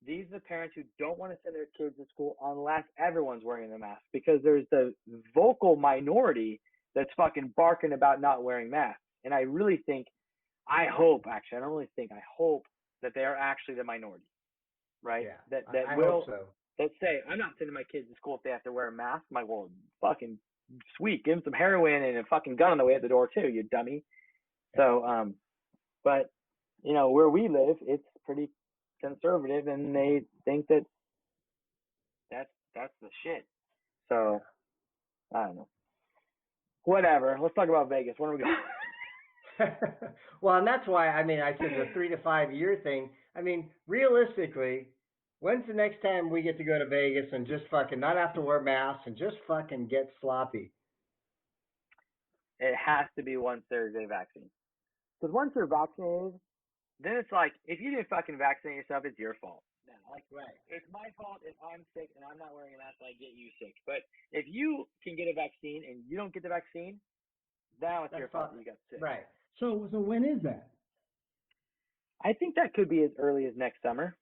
these are the parents who don't want to send their kids to school unless everyone's wearing a mask, because there's the vocal minority that's fucking barking about not wearing masks. And I really think, I hope that they are actually the minority, right? Yeah, that I will hope so. That say, I'm not sending my kids to school if they have to wear a mask. I'm like, well, fucking sweet, give them some heroin and a fucking gun on the way at the door too, you dummy. So, but where we live, it's pretty conservative, and they think that that's the shit. So I don't know. Whatever. Let's talk about Vegas. Where are we going? Well, and that's why I said the 3 to 5 year thing. Realistically, when's the next time we get to go to Vegas and just fucking not have to wear masks and just fucking get sloppy? It has to be once there's a vaccine. Because once they're vaccinated, then it's like, if you didn't fucking vaccinate yourself, it's your fault. No, right. It's my fault if I'm sick and I'm not wearing a mask, I get you sick. But if you can get a vaccine and you don't get the vaccine, now it's your fault that you got sick. Right. So when is that? I think that could be as early as next summer.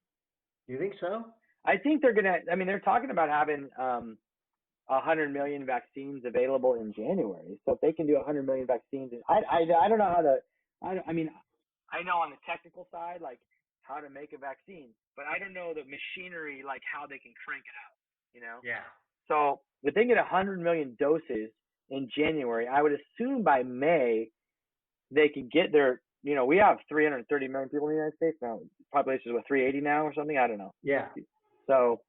You think so? I think they're they're talking about having 100 million vaccines available in January. So if they can do 100 million vaccines, I don't know how to, I know on the technical side, like how to make a vaccine, but I don't know the machinery, like how they can crank it out, Yeah. So if they get 100 million doses in January, I would assume by May they could get their, we have 330 million people in the United States now. Population is 380 now or something. I don't know. Yeah. So,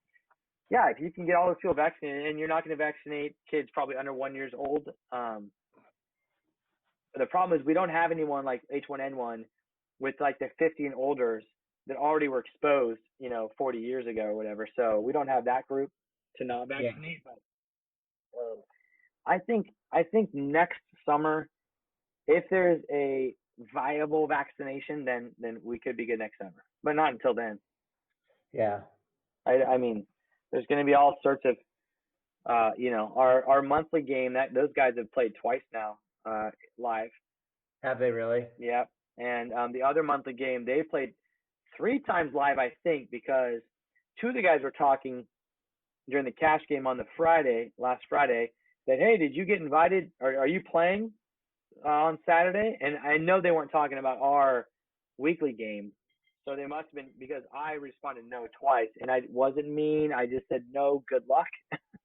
yeah, if you can get all those people vaccinated, and you're not going to vaccinate kids probably under 1 year old. The problem is we don't have anyone like H1N1 with like the 50 and olders that already were exposed, 40 years ago or whatever. So we don't have that group to not vaccinate. Yeah. But I think next summer, if there's a viable vaccination, then we could be good next summer, but not until then. Yeah. There's going to be all sorts of, our monthly game those guys have played twice now, live. Have they really? Yeah. And the other monthly game, they played 3 times live, I think, because 2 of the guys were talking during the cash game on last Friday, that, hey, did you get invited? Are you playing on Saturday? And I know they weren't talking about our weekly game. So they must have been, because I responded no twice, and I wasn't mean. I just said no, good luck.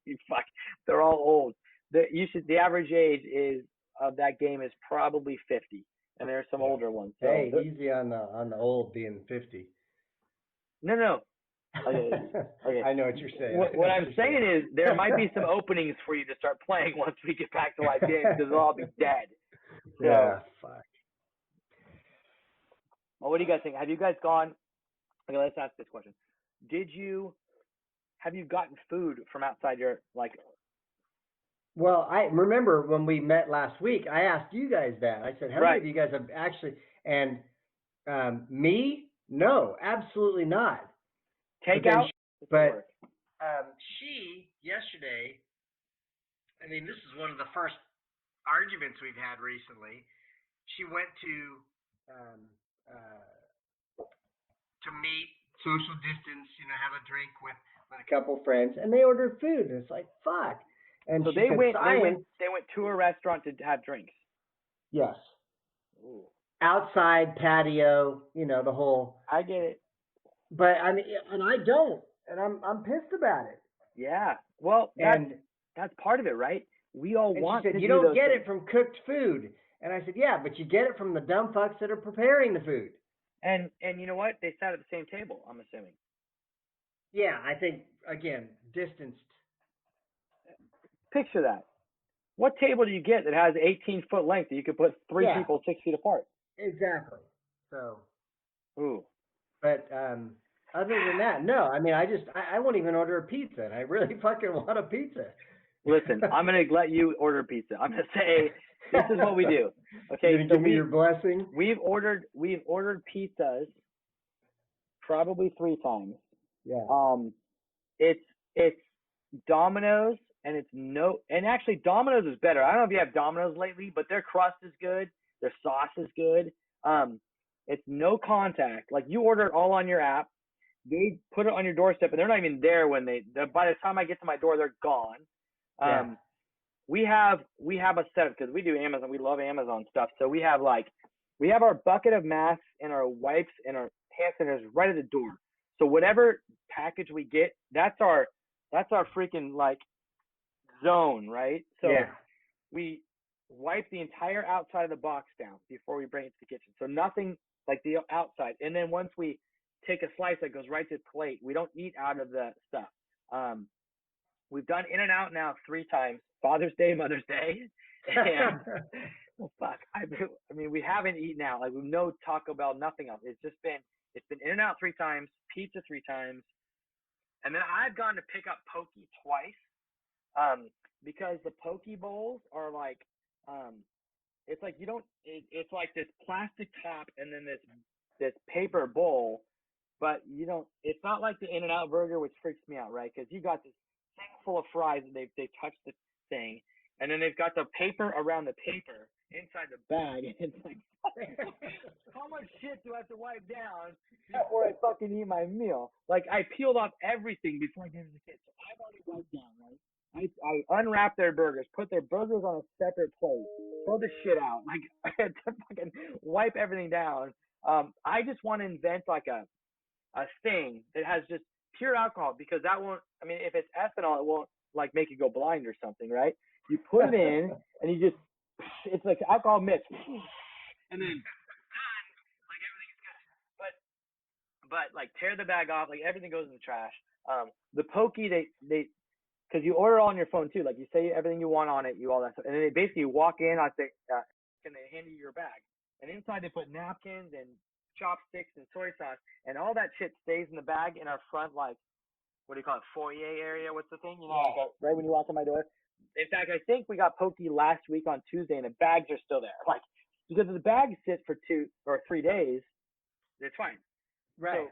You fuck. They're all old. The average age of that game is probably 50, and there's some older ones. So hey, easy on the old being 50. No. Okay. I know what you're saying. What I'm saying is there might be some openings for you to start playing once we get back to live games because they'll all be dead. So, yeah, fuck. well, what do you guys think? Have you guys gone? Okay, let's ask this question. Have you gotten food from outside your, like? Well, I remember when we met last week, I asked you guys that. I said, how many Right. of you guys have actually, and me? No, absolutely not. Takeout? But she, yesterday, I mean, this is one of the first arguments we've had recently. She went to meet, social distance, have a drink with a couple friends, and they ordered food, and it's like, fuck. And so she they said, went Science, they went to a restaurant to have drinks. yes. Ooh. Outside patio, the whole. I get it. But I mean, and I don't, and I'm pissed about it. Yeah. Well, that's part of it, right? We all want she said, to you do don't those get things. it from cooked food. And I said, yeah, but you get it from the dumb fucks that are preparing the food. And you know what? They sat at the same table, I'm assuming. Yeah, I think, again, distanced. Picture that. What table do you get that has 18-foot length that you could put three people 6 feet apart? Exactly. So. Ooh. But other than that, no. I mean, I won't even order a pizza, and I really fucking want a pizza. Listen, I'm going to let you order pizza. I'm going to say this is what we do. Okay, You're going to give me your blessing? We've ordered pizzas probably 3 times. Yeah. It's Domino's, and actually Domino's is better. I don't know if you have Domino's lately, but their crust is good, their sauce is good. It's no contact. Like, you order it all on your app. They put it on your doorstep, and they're not even there by the time I get to my door, they're gone. We have a setup because we do Amazon. We love Amazon stuff. So we have our bucket of masks and our wipes and our hand sanitizers right at the door. So whatever package we get, that's our freaking zone, right? So we wipe the entire outside of the box down before we bring it to the kitchen. So nothing like the outside. And then once we take a slice that goes right to the plate, we don't eat out of the stuff. We've done In-N-Out now 3 times, Father's Day, Mother's Day. And well, fuck. I mean, we haven't eaten out. Like, we've no Taco Bell, nothing else. It's been In-N-Out 3 times, pizza 3 times. And then I've gone to pick up poke twice. Because the poke bowls are it's like it's like this plastic top and then this paper bowl, but it's not like the In-N-Out burger, which freaks me out, right? Because you got this thing full of fries and they touched the thing, and then they've got the paper around the paper inside the bag, and it's like, how much shit do I have to wipe down before I fucking eat my meal? Like, I peeled off everything before I gave it to the kids, so I've already wiped down, right? I unwrapped their burgers, put their burgers on a separate plate, throw the shit out. Like, I had to fucking wipe everything down. I just want to invent like a thing that has just pure alcohol, because that won't, I mean, if it's ethanol, it won't like make you go blind or something, right? You put it in and you just, it's like alcohol mix, and then like everything's good. But like, tear the bag off, like everything goes in the trash. The pokey, they because you order all on your phone too. Like, you say everything you want on it, all that stuff, and then they basically walk in, and they hand you your bag, and inside they put napkins and chopsticks and soy sauce, and all that shit stays in the bag in our front, like, what do you call it, foyer area? What's the thing? Right when you walk in my door. In fact, I think we got pokey last week on Tuesday, and the bags are still there. Like, because if the bag sits for 2 or 3 days, it's fine. Right.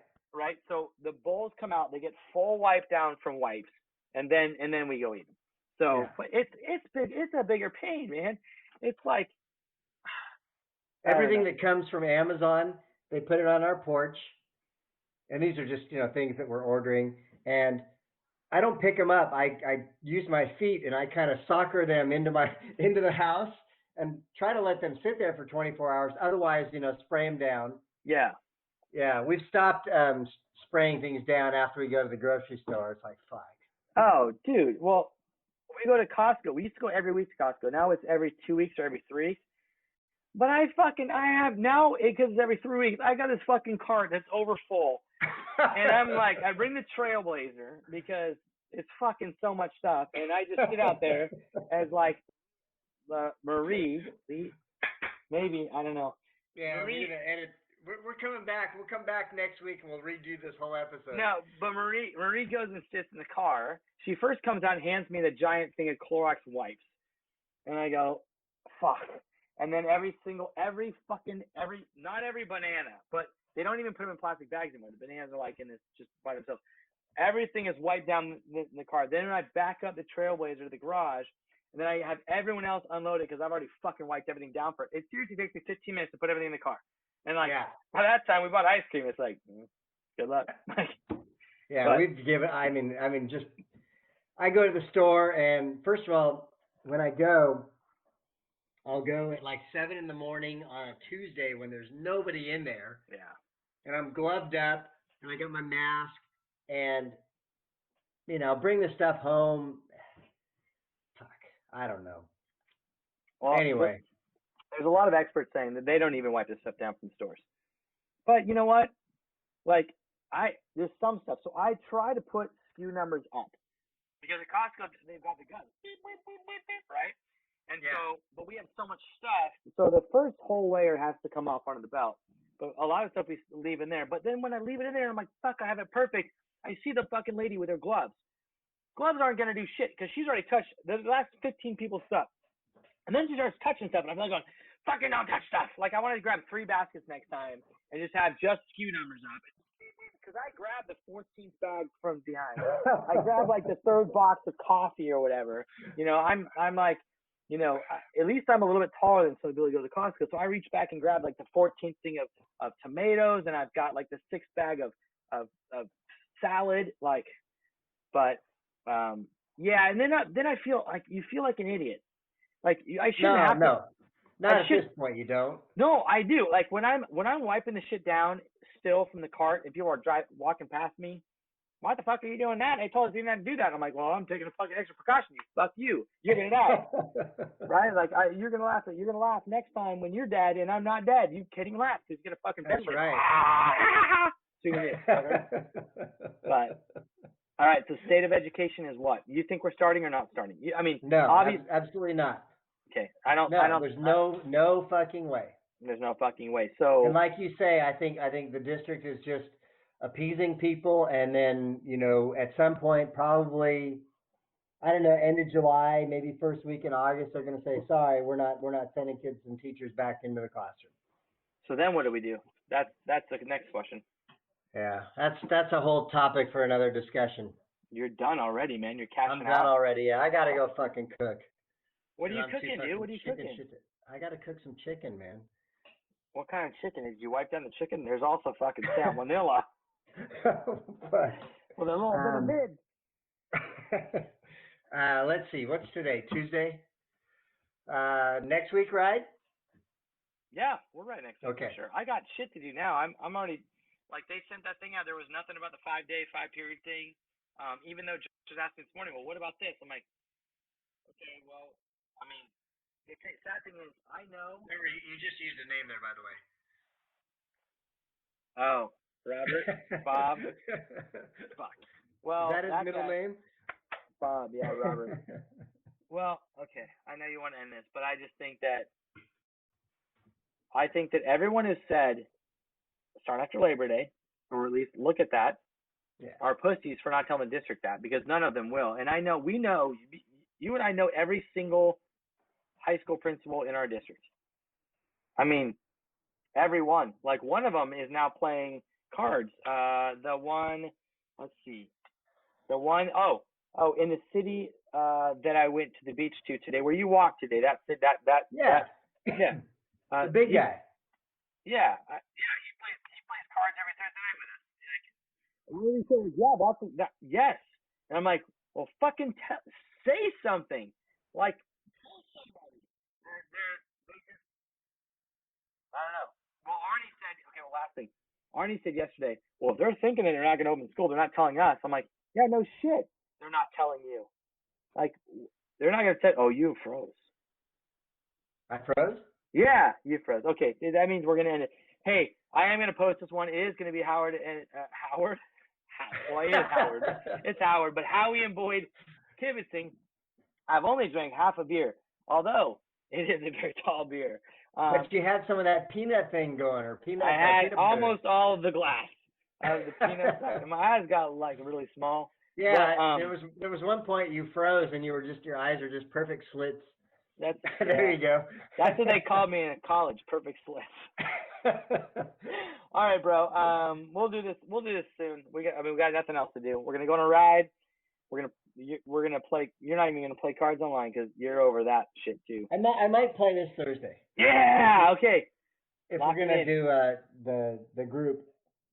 So the bowls come out, they get full wipe down from wipes, and then we go eat them. So but it's a bigger pain, man. It's like everything that comes from Amazon, they put it on our porch, and these are just things that we're ordering, and I don't pick them up. I use my feet and I kind of soccer them into the house and try to let them sit there for 24 hours. Otherwise, spray them down. Yeah. Yeah, we've stopped spraying things down after we go to the grocery store. It's like, fuck. Oh, dude. Well, we go to Costco. We used to go every week to Costco. Now it's every 2 weeks or every 3 weeks. But I have now, because it's every 3 weeks, I got this fucking cart that's over full. And I'm like, I bring the Trailblazer because it's fucking so much stuff, and I just sit out there as like Marie, maybe, I don't know. Yeah, Marie, we're gonna edit. We're coming back. We'll come back next week and we'll redo this whole episode. No, but Marie goes and sits in the car. She first comes out and hands me the giant thing of Clorox wipes, and I go, fuck. And then not every banana, but they don't even put them in plastic bags anymore. The bananas are like in this just by themselves. Everything is wiped down in the car. Then I back up the Trailblazer to the garage, and then I have everyone else unload it because I've already fucking wiped everything down for it. It seriously takes me 15 minutes to put everything in the car. And like by that time we bought ice cream. It's like, good luck. Yeah, but we've given. I mean, just I go to the store, and first of all, when I go, I'll go at like 7 in the morning on a Tuesday when there's nobody in there. Yeah. And I'm gloved up, and I got my mask, and bring the stuff home. Fuck, I don't know. Well, anyway. There's a lot of experts saying that they don't even wipe this stuff down from stores. But you know what? Like, there's some stuff. So I try to put SKU numbers up. Because at Costco, they've got the guns. Beep, beep, beep, beep, beep, right? And so, but we have so much stuff. So the first whole layer has to come off onto the belt. But a lot of stuff we leave in there. But then when I leave it in there, I'm like, fuck, I have it perfect. I see the fucking lady with her gloves. Gloves aren't going to do shit because she's already touched the last 15 people's stuff. And then she starts touching stuff, and I'm like going, fucking don't touch stuff. Like, I wanted to grab 3 baskets next time and just have just SKU numbers up. Because I grabbed the 14th bag from behind. I grabbed, like, the 3rd box of coffee or whatever. I'm like, at least I'm a little bit taller than some people who go to Costco. So I reach back and grab, like, the 14th thing of tomatoes, and I've got, like, the 6th bag of salad. Like, but, yeah, and then I feel like you feel like an idiot. Like I shouldn't have to. No, not at this point. You don't. No, I do. Like when I'm wiping the shit down still from the cart, and people are walking past me, why the fuck are you doing that? And they told us you didn't have to do that. I'm like, well, I'm taking a fucking extra precaution. Fuck you. You're gonna die, right? Like you're gonna laugh. You're gonna laugh next time when you're dead and I'm not dead. You kidding? Laugh because you're gonna fucking. That's right. But. All right, so state of education is what? You think we're starting or not starting? No, absolutely not. Okay, I don't. There's no fucking way. There's no fucking way. So, and like you say, I think the district is just appeasing people, and then at some point, probably, I don't know, end of July, maybe first week in August, they're going to say, sorry, we're not sending kids and teachers back into the classroom. So then what do we do? That's the next question. Yeah, that's a whole topic for another discussion. You're done already, man. You're cashing out. I'm done already. Yeah, I gotta go fucking cook. What are you cooking, dude? What are you cooking? I gotta cook some chicken, man. What kind of chicken? Did you wipe down the chicken? There's also fucking salmonella. With a little bit of mid. Let's see. What's today? Tuesday. Next week, right? Yeah, we're right next week. Okay. For sure. I got shit to do now. I'm already. Like, they sent that thing out. There was nothing about the 5-day, 5-period thing. Even though Josh was asking this morning, well, what about this? I'm like, okay, well, I mean, the sad thing is, I know. Remember, you just used a name there, by the way. Oh, Robert? Bob? Fuck. Well, is that his middle name? Bob, yeah, Robert. Well, okay, I know you want to end this, but I just think that everyone has said, start after Labor Day, or at least look at that, are pussies for not telling the district that, because none of them will. And we know, you and I know every single high school principal in our district. I mean, every one. Like, one of them is now playing cards. The one, let's see. The one, in the city that I went to the beach to today, where you walked today, that. Yeah. The big guy. Yeah. He plays cards every Thursday night with us. Really saying, yeah, yes. And I'm like, well, fucking say something. Like, tell somebody. I don't know. Well, Arnie said, last thing. Arnie said yesterday, well, if they're thinking that they're not going to open school, they're not telling us. I'm like, yeah, no shit. They're not telling you. Like, they're not going to say, oh, you froze. I froze? Yeah, you froze. Okay, that means we're going to end it. Hey, I am going to post this one. It is going to be Howard and Howard. Well, it is Howard. It's Howard, but Howie and Boyd Kibitzing. I've only drank half a beer, although it is a very tall beer. But you had some of that peanut thing going, or peanut. I had peanut almost all of the glass of the peanut. My eyes got like really small. Yeah, but, there was one point you froze and your eyes are just perfect slits. That's there you go. That's what they called me in college, perfect slits. All right, bro. We'll do this soon. We got nothing else to do. We're gonna go on a ride. We're gonna play. You're not even gonna play cards online because you're over that shit too. I might play this Thursday. Yeah. Okay. If Lock we're gonna it in. do the group.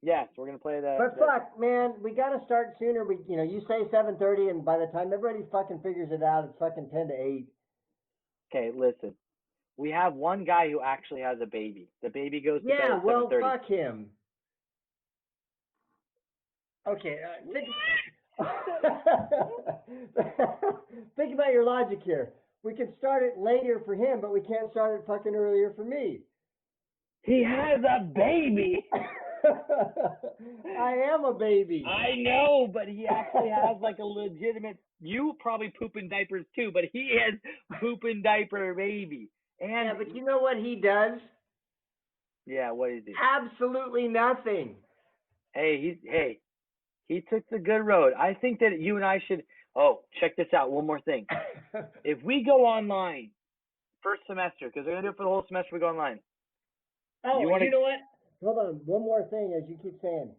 Yes, we're gonna play that. But fuck, man, we gotta start sooner. You say 7:30, and by the time everybody fucking figures it out, it's fucking 10 to 8. Okay, listen. We have one guy who actually has a baby. The baby goes to bed at 7:30. Well, fuck him. Okay. Think about your logic here. We can start it later for him, but we can't start it fucking earlier for me. He has a baby. I am a baby. I know, but he actually has like a legitimate. You probably poop in diapers too, but he has poop in diaper baby. And yeah, but you know what he does? Yeah, what is it? Absolutely nothing. Hey, he took the good road. I think that you and I should. Oh, check this out. One more thing. If we go online first semester, because we're gonna do it for the whole semester, we go online. Oh, you know what? Hold on. One more thing, as you keep saying.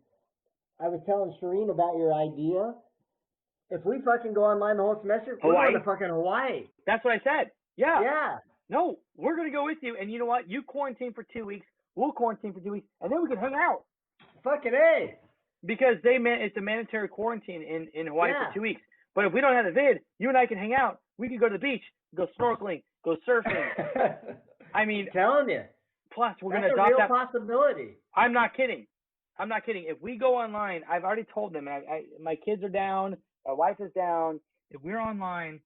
I was telling Shireen about your idea. If we fucking go online the whole semester, we're going to fucking Hawaii. That's what I said. Yeah. Yeah. No, we're going to go with you. And you know what? You quarantine for 2 weeks. We'll quarantine for 2 weeks. And then we can hang out. Fucking A. Because it's a mandatory quarantine in Hawaii for 2 weeks. But if we don't have the vid, you and I can hang out. We can go to the beach, go snorkeling, go surfing. I mean, I'm telling you. Plus, we're going to adopt that. That's a real possibility. I'm not kidding. If we go online, I've already told them, and my kids are down, my wife is down. If we're online,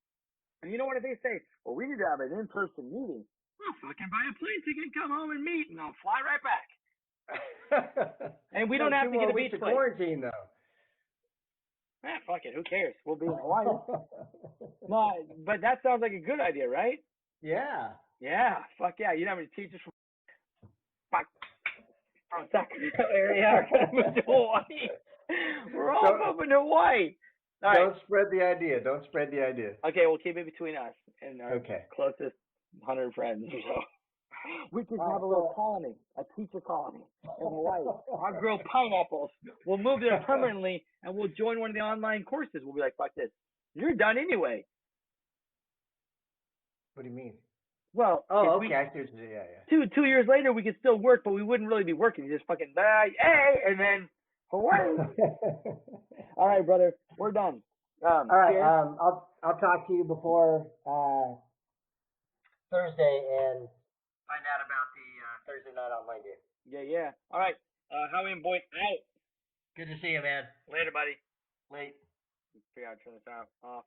and you know what if they say, well, we need to have an in-person meeting. Well, fucking buy a plane ticket, come home and meet, and I'll fly right back. And we don't have to get a beach place. Quarantine, though. Fuck it. Who cares? We'll be in Hawaii. No, but that sounds like a good idea, right? Yeah. Yeah. Fuck yeah. You know how many teachers from Sacramento area are going to move to Hawaii? We're all moving to Hawaii. All right. Don't spread the idea. Okay, we'll keep it between us and our closest 100 friends or so. We could have a little colony, a teacher colony in Hawaii. I'll grow pineapples. We'll move there permanently, and we'll join one of the online courses. We'll be like, fuck this. You're done anyway. What do you mean? Well, I see what you mean. Yeah. 2 years later, we could still work, but we wouldn't really be working. You just fucking hey, and then Hawaii. All right, brother, we're done. All right, I'll talk to you before Thursday and find out about the Thursday night online game. Yeah. All right, Howie and Boyd out. Good to see you, man. Later, buddy. Late. Figure out to turn this off.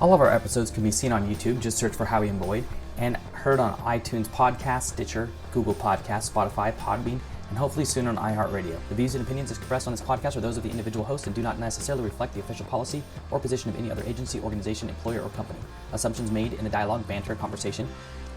All of our episodes can be seen on YouTube. Just search for Howie and Boyd, and heard on iTunes Podcast, Stitcher, Google Podcasts, Spotify, Podbean, and hopefully soon on iHeartRadio. The views and opinions expressed on this podcast are those of the individual host and do not necessarily reflect the official policy or position of any other agency, organization, employer, or company. Assumptions made in the dialogue, banter, conversation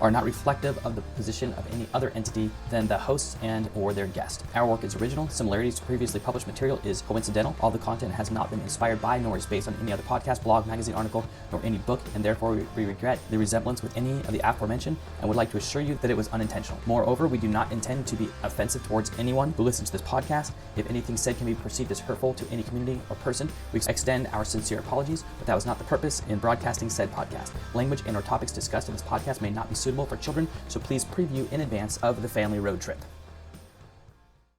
are not reflective of the position of any other entity than the hosts and or their guest. Our work is original. Similarities to previously published material is coincidental. All the content has not been inspired by nor is based on any other podcast, blog, magazine, article, nor any book, and therefore we regret the resemblance with any of the aforementioned and would like to assure you that it was unintentional. Moreover, we do not intend to be offensive towards anyone who listens to this podcast. If anything said can be perceived as hurtful to any community or person, we extend our sincere apologies, but that was not the purpose in broadcasting said podcast. Language and or topics discussed in this podcast may not be suitable for children, so please preview in advance of the family road trip.